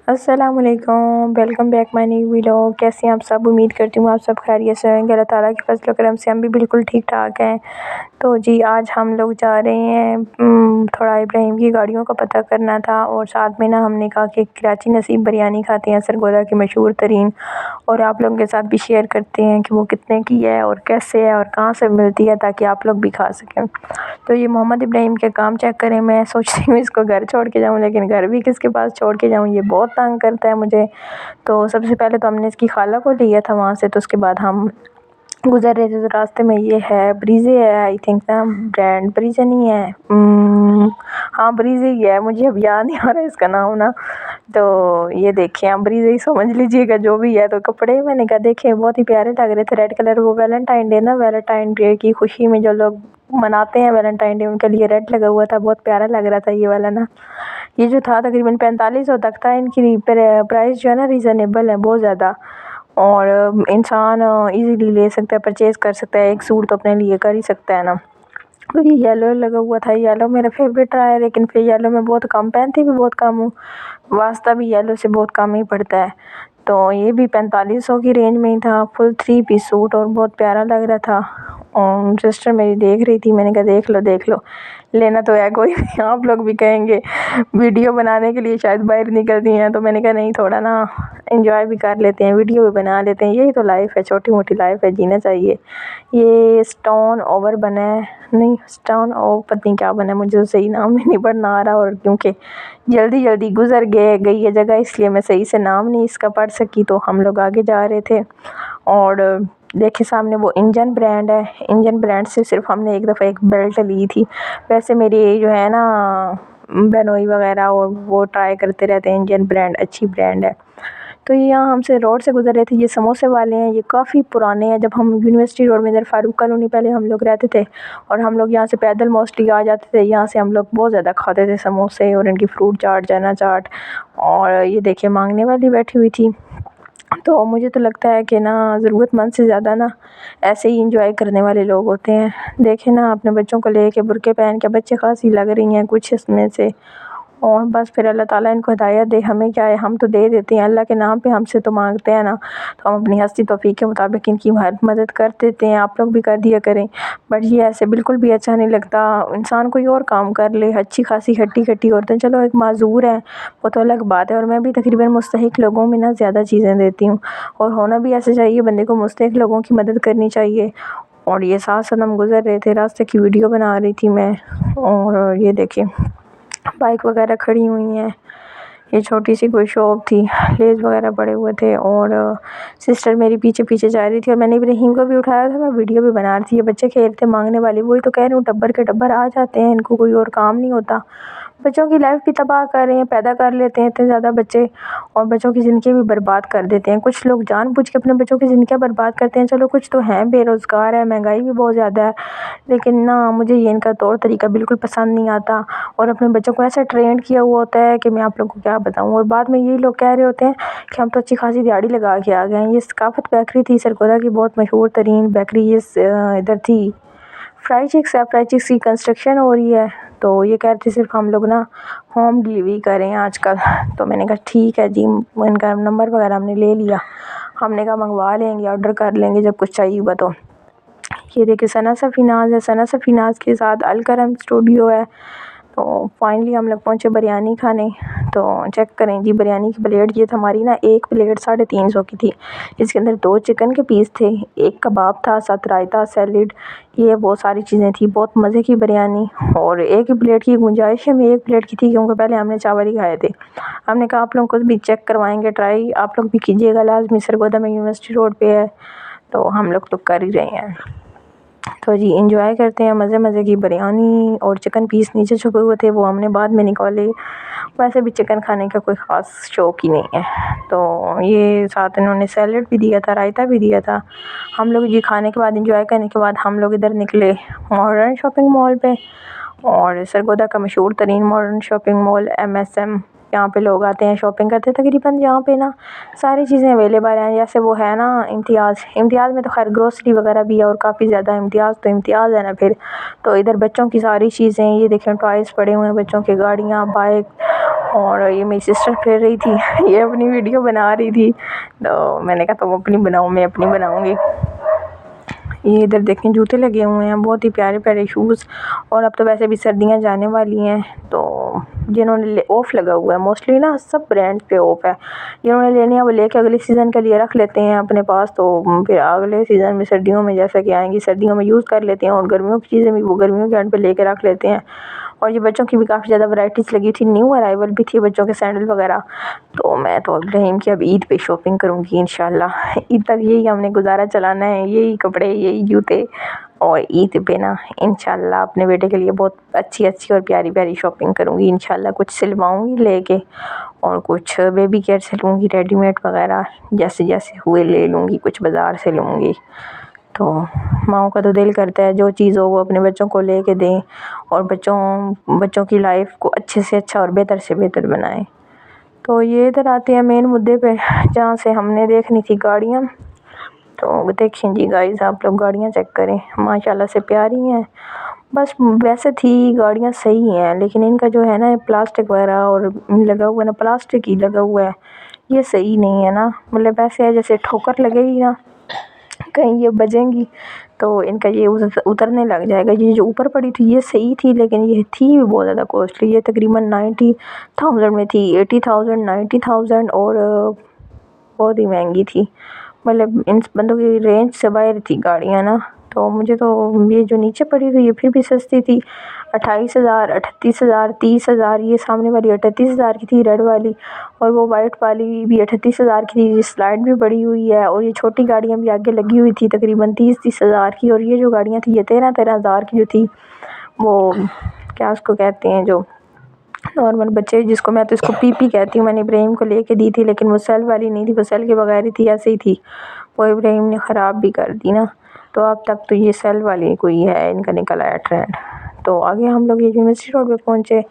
अस्सलामुअलैकुम, welcome back my new vlog. कैसे हैं आप सब? उम्मीद करती हूँ आप सब खैरियत से होंगे। अल्लाह ताला के फजल करम से हम भी बिल्कुल ठीक ठाक हैं। तो जी आज हम लोग जा रहे हैं, थोड़ा इब्राहिम की गाड़ियों का पता करना था और साथ में ना हमने कहा कि कराची नसीब बिरयानी खाते हैं, सरगोदा की मशहूर तरीन, और आप लोगों के साथ भी शेयर करते हैं कि वो कितने की है और कैसे है और कहाँ से मिलती है, ताकि आप लोग भी खा सकें। तो ये मोहम्मद इब्राहिम के काम चेक करें। मैं सोचती हूँ इसको घर छोड़ के जाऊँ, लेकिन घर भी किसके पास छोड़ के जाऊँ, ये बहुत तंग करता है मुझे। तो सबसे पहले तो हमने इसकी खाला को लिया था वहाँ से, तो उसके बाद हम गुजर रहे थे तो रास्ते में ये है ब्रीजे है, आई थिंक ना, ब्रांड ब्रीजे नहीं है, हाँ ब्रीजे ही है, मुझे अब याद नहीं आ रहा है इसका नाम ना। तो ये देखें आप, ब्रीजे ही समझ लीजिएगा जो भी है। तो कपड़े मैंने कहा देखे बहुत ही प्यारे लग रहे थे, रेड कलर, वो वैलेंटाइन डे ना, वैलेंटाइन डे की खुशी में जो लोग मनाते हैं वैलेंटाइन डे, उनके लिए रेड लगा हुआ था, बहुत प्यारा लग रहा था ये वाला ना। ये जो था तकरीबन 4500 तक था। इनकी प्राइस जो है ना रीज़नेबल है बहुत ज़्यादा, और इंसान इजीली ले सकता है, परचेज़ कर सकता है, एक सूट तो अपने लिए कर ही सकता है ना। तो ये येलो लगा हुआ था, येलो मेरा फेवरेट रहा है, लेकिन फिर येलो में बहुत कम पहनती भी बहुत कम हूँ, वास्ता भी येलो से बहुत कम ही पड़ता है। तो ये भी 4500 की रेंज में ही था, फुल 3 पीस सूट, और बहुत प्यारा लग रहा था। और सिस्टर मेरी देख रही थी, मैंने कहा देख लो लेना तो है कोई नहीं। आप लोग भी कहेंगे वीडियो बनाने के लिए शायद बाहर निकलती हैं, तो मैंने कहा नहीं, थोड़ा ना एंजॉय भी कर लेते हैं, वीडियो भी बना लेते हैं, यही तो लाइफ है, छोटी मोटी लाइफ है, जीना चाहिए। ये स्टोन ओवर बना है, नहीं स्टोन ओवर पता नहीं क्या बना है, मुझे तो सही नाम भी नहीं पढ़ना आ रहा, और क्योंकि जल्दी जल्दी गुजर गई ये जगह, इसलिए मैं सही से नाम नहीं इसका पढ़ सकी। तो हम लोग आगे जा रहे थे, और देखे सामने वो इंजन ब्रांड है, इंजन ब्रांड से सिर्फ हमने एक दफ़ा एक बेल्ट ली थी। वैसे मेरी जो है ना बहनोई वगैरह और वो ट्राई करते रहते हैं, इंजन ब्रांड अच्छी ब्रांड है। तो ये यहाँ हमसे रोड से गुजर रहे थे, ये समोसे वाले हैं, ये काफ़ी पुराने हैं। जब हम यूनिवर्सिटी रोड में इधर फारूक कॉलोनी पहले हम लोग रहते थे, और हम लोग यहाँ से पैदल मोस्टली आ जाते थे, यहाँ से हम लोग बहुत ज़्यादा खाते थे समोसे और इनकी फ्रूट चाट, चना चाट। और ये देखिए मांगने वाली बैठी हुई थी। तो मुझे तो लगता है कि ना ज़रूरतमंद से ज़्यादा ना ऐसे ही इंजॉय करने वाले लोग होते हैं। देखें ना अपने बच्चों को लेके बुरके पहन के, बच्चे खासी लग रही हैं कुछ इसमें से, और बस फिर अल्लाह ताला इनको हिदायत दे, हमें क्या है, हम तो दे देते हैं अल्लाह के नाम पे, हमसे तो मांगते हैं ना, तो हम अपनी हस्ती तौफीक के मुताबिक इनकी हेल्प मदद कर देते हैं। आप लोग भी कर दिया करें। बट ये ऐसे बिल्कुल भी अच्छा नहीं लगता, इंसान कोई और काम कर ले, अच्छी खासी हट्टी कट्टी औरतें, चलो एक माजूर है वो तो अलग बात है, और मैं भी तकरीबन मुस्तहिक लोगों में ना ज़्यादा चीज़ें देती हूँ, और होना भी ऐसे चाहिए, बंदे को मुस्तहिक लोगों की मदद करनी चाहिए। और ये साथ साथ हम गुजर रहे थे, रास्ते की वीडियो बना रही थी मैं, और ये देखिए बाइक वगैरह खड़ी हुई हैं। ये छोटी सी कोई शॉप थी, लेज वगैरह पड़े हुए थे, और सिस्टर मेरी पीछे पीछे जा रही थी, और मैंने इब्राहिम को भी उठाया था, मैं वीडियो भी बना रही थी। ये बच्चे खेल थे मांगने वाली, वही तो कह रही हूँ, टब्बर के टब्बर आ जाते हैं, इनको कोई और काम नहीं होता। बच्चों की लाइफ भी तबाह कर रहे हैं, पैदा कर लेते हैं इतने ज़्यादा बच्चे, और बच्चों की ज़िंदगी भी बर्बाद कर देते हैं। कुछ लोग जानबूझ के अपने बच्चों की ज़िंदगी बर्बाद करते हैं, चलो कुछ तो हैं बेरोज़गार है, महंगाई भी बहुत ज़्यादा है, लेकिन ना मुझे ये इनका तौर तरीका बिल्कुल पसंद नहीं आता। और अपने बच्चों को ऐसा ट्रेंड किया हुआ होता है कि मैं आप लोगों को क्या बताऊँ, और बाद में यही लोग कह रहे होते हैं कि हम तो अच्छी खासी दिहाड़ी लगा के आ गए हैं। ये सकाफत बेकरी थी सरगोदा की, बहुत मशहूर तरीन बेकरी, ये इधर थी। फ्राई चिक्स है, फ्राई चिक्स की कंस्ट्रक्शन हो रही है, तो ये कह रहे थे सिर्फ हम लोग ना होम डिलीवरी करें आजकल। तो मैंने कहा ठीक है जी, इनका नंबर वगैरह हमने ले लिया, हमने कहा मंगवा लेंगे, ऑर्डर कर लेंगे जब कुछ चाहिए हुआ तो। ये देखिए सना सफ़ीनाज़ है, सना सफ़ीनाज़ के साथ अलकरम स्टूडियो है। तो फाइनली हम लोग पहुँचे बिरयानी खाने। तो चेक करें जी, बिरयानी की प्लेट ये हमारी ना, एक प्लेट 350 की थी। इसके अंदर 2 चिकन के पीस थे, एक कबाब था, साथ रायता, सैलेड, ये वो सारी चीज़ें थी। बहुत मज़े की बिरयानी, और एक ही प्लेट की गुंजाइश है, में एक प्लेट की थी, क्योंकि पहले हमने चावल ही खाए थे। हमने कहा आप लोगों को भी चेक करवाएंगे, ट्राई आप लोग भी कीजिएगा लाजमी, सरगोदा में यूनिवर्सिटी रोड पे है, तो हम लोग तो कर ही रहे हैं। तो जी इंजॉय करते हैं, मज़े मज़े की बिरयानी, और चिकन पीस नीचे छुपे हुए थे, वो हमने बाद में निकाले। वैसे भी चिकन खाने का कोई ख़ास शौक़ ही नहीं है। तो ये साथ इन्होंने सैलेड भी दिया था, रायता भी दिया था। हम लोग जी खाने के बाद, इंजॉय करने के बाद, हम लोग इधर निकले मॉडर्न शॉपिंग मॉल पे, और सरगोदा का मशहूर तरीन मॉडर्न शॉपिंग मॉल MSM, यहाँ पे लोग आते हैं शॉपिंग करते हैं। तकरीबन यहाँ पे ना सारी चीज़ें अवेलेबल हैं, जैसे वो है ना इम्तियाज़ में तो खैर ग्रोसरी वगैरह भी है, और काफ़ी ज़्यादा इम्तियाज़ है ना फिर। तो इधर बच्चों की सारी चीज़ें, ये देखें टॉयज़ पड़े हुए हैं बच्चों के, गाड़ियाँ, बाइक, और ये मेरी सिस्टर फिर रही थी ये अपनी वीडियो बना रही थी, तो मैंने कहा तुम अपनी बनाओ मैं अपनी बनाऊँगी। ये इधर देखें जूते लगे हुए हैं, बहुत ही प्यारे प्यारे शूज़। और अब तो वैसे भी सर्दियां जाने वाली हैं, तो जिन्होंने ऑफ़ लगा हुआ है मोस्टली ना सब ब्रांड्स पे ऑफ़ है। जिन्होंने लेने हैं वो लेके अगले सीज़न के लिए रख लेते हैं अपने पास, तो फिर अगले सीज़न में सर्दियों में जैसा कि आएंगी सर्दियों में यूज़ कर लेते हैं, और गर्मियों की चीज़ें भी वो गर्मियों के एंड पे लेके रख लेते हैं। और ये बच्चों की भी काफ़ी ज़्यादा वैराइटीज़ लगी थी, न्यू अराइवल भी थी बच्चों के सैंडल वगैरह। तो मैं तो इब्राहिम की अब ईद पे शॉपिंग करूँगी इंशाल्लाह। ईद तक यही हमने गुजारा चलाना है, यही कपड़े यही जूते, और ईद पे ना इंशाल्लाह अपने बेटे के लिए बहुत अच्छी अच्छी और प्यारी प्यारी शॉपिंग करूँगी इंशाल्लाह। कुछ सिलवाऊँगी लेके, और कुछ बेबी केयर से लूँगी रेडीमेड वगैरह, जैसे जैसे हुए ले लूँगी, कुछ बाज़ार से लूँगी। तो माँओं का तो दिल करता है जो चीज़ हो वो अपने बच्चों को लेके दें, और बच्चों की लाइफ को अच्छे से अच्छा और बेहतर से बेहतर बनाएं। तो ये इधर आते हैं मेन मुद्दे पे, जहाँ से हमने देखनी थी गाड़ियाँ। तो देखें जी गाइस, आप लोग गाड़ियाँ चेक करें, माशाल्लाह से प्यारी हैं। बस वैसे थी गाड़ियाँ सही हैं, लेकिन इनका जो है ना प्लास्टिक वगैरह और लगा हुआ है ना, प्लास्टिक ही लगा हुआ है, ये सही नहीं है ना। मतलब ऐसे है जैसे ठोकर लगेगी ना, कहीं ये बजेंगी तो इनका ये उतरने लग जाएगा। ये जो ऊपर पड़ी थी ये सही थी, लेकिन ये थी भी बहुत ज़्यादा कॉस्टली। ये तकरीबन 90,000 में थी, 80,000 90,000, और बहुत ही महंगी थी। मतलब इन बंदों की रेंज से बाहर थी गाड़ियाँ ना। तो मुझे तो ये जो नीचे पड़ी थी ये फिर भी सस्ती थी, 28,000 38,000 30,000। ये सामने वाली 38,000 की थी रेड वाली, और वो वाइट वाली भी 38,000 की थी, स्लाइड भी बड़ी हुई है। और ये छोटी गाड़ियाँ भी आगे लगी हुई थी तकरीबन 30,000 की। और ये जो गाड़ियाँ थी ये 13,000 की जो थी, वो क्या उसको कहते हैं जो नॉर्मल बच्चे, जिसको मैं तो इसको पीपी कहती हूँ। मैंने इब्राहिम को लेके दी थी, लेकिन वो सेल वाली नहीं थी, वो सेल के बगैर ही थी, ऐसे ही थी। वो इब्राहिम ने ख़राब भी कर दी ना। तो अब तक तो ये सेल वाली कोई है इनका निकल आया ट्रेंड। तो आगे हम लोग ये यूनिवर्सिटी रोड पे पहुँचे,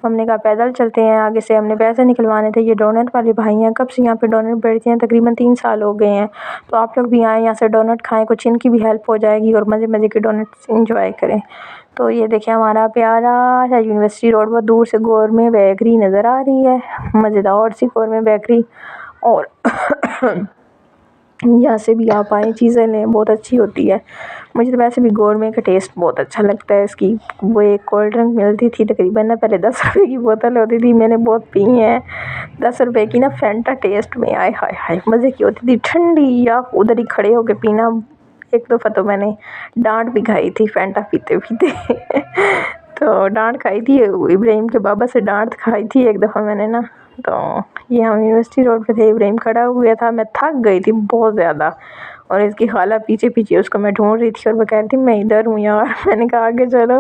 हमने कहा पैदल चलते हैं। आगे से हमने पैसे निकलवाने थे। ये डोनट वाले भाई हैं, कब से यहाँ पे डोनट बेचते हैं, तकरीबन 3 साल हो गए हैं। तो आप लोग भी आएँ यहाँ से डोनट खाएँ, कुछ इनकी भी हेल्प हो जाएगी और मज़े मज़े के डोनट्स इंजॉय करें। तो ये देखिए हमारा प्यारा सा यूनिवर्सिटी रोड, बहुत दूर से गोरमे बेकरी नज़र आ रही है, मज़ेदार सी गोरमे बेकरी। और यहाँ से भी आप आएँ चीज़ें लें, बहुत अच्छी होती है। मुझे तो वैसे भी गोरमे का टेस्ट बहुत अच्छा लगता है इसकी। वो एक कोल्ड ड्रिंक मिलती थी तकरीबन ना, पहले 10 रुपए की बोतल होती थी, मैंने बहुत पी है 10 रुपए की ना, फैंटा टेस्ट में, आय हाय हाय मज़े की होती थी, ठंडी। या उधर ही खड़े होके पीना। एक दफ़ा तो मैंने डांट भी खाई थी फैंटा पीते पीते तो डांट खाई थी, इब्राहिम के बाबा से डांट खाई थी एक दफ़ा मैंने ना। तो ये हम यूनिवर्सिटी रोड पे थे, इब्राहिम खड़ा हुआ था, मैं थक गई थी बहुत ज़्यादा, और इसकी खाला पीछे पीछे उसको मैं ढूंढ रही थी, और वो कह रही थी मैं इधर हूँ यार मैंने कहा आगे चलो,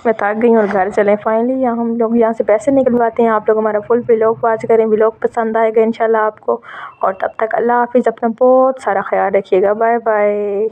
मैं थक गई और घर चले। फाइनली यहाँ हम लोग यहाँ से पैसे निकलवाते हैं। आप लोग हमारा फुल व्लॉग वॉच करें, व्लॉग पसंद आएगा इंशाल्लाह आपको। और तब तक अल्लाह हाफिज़, अपना बहुत सारा ख्याल रखिएगा, बाय बाय।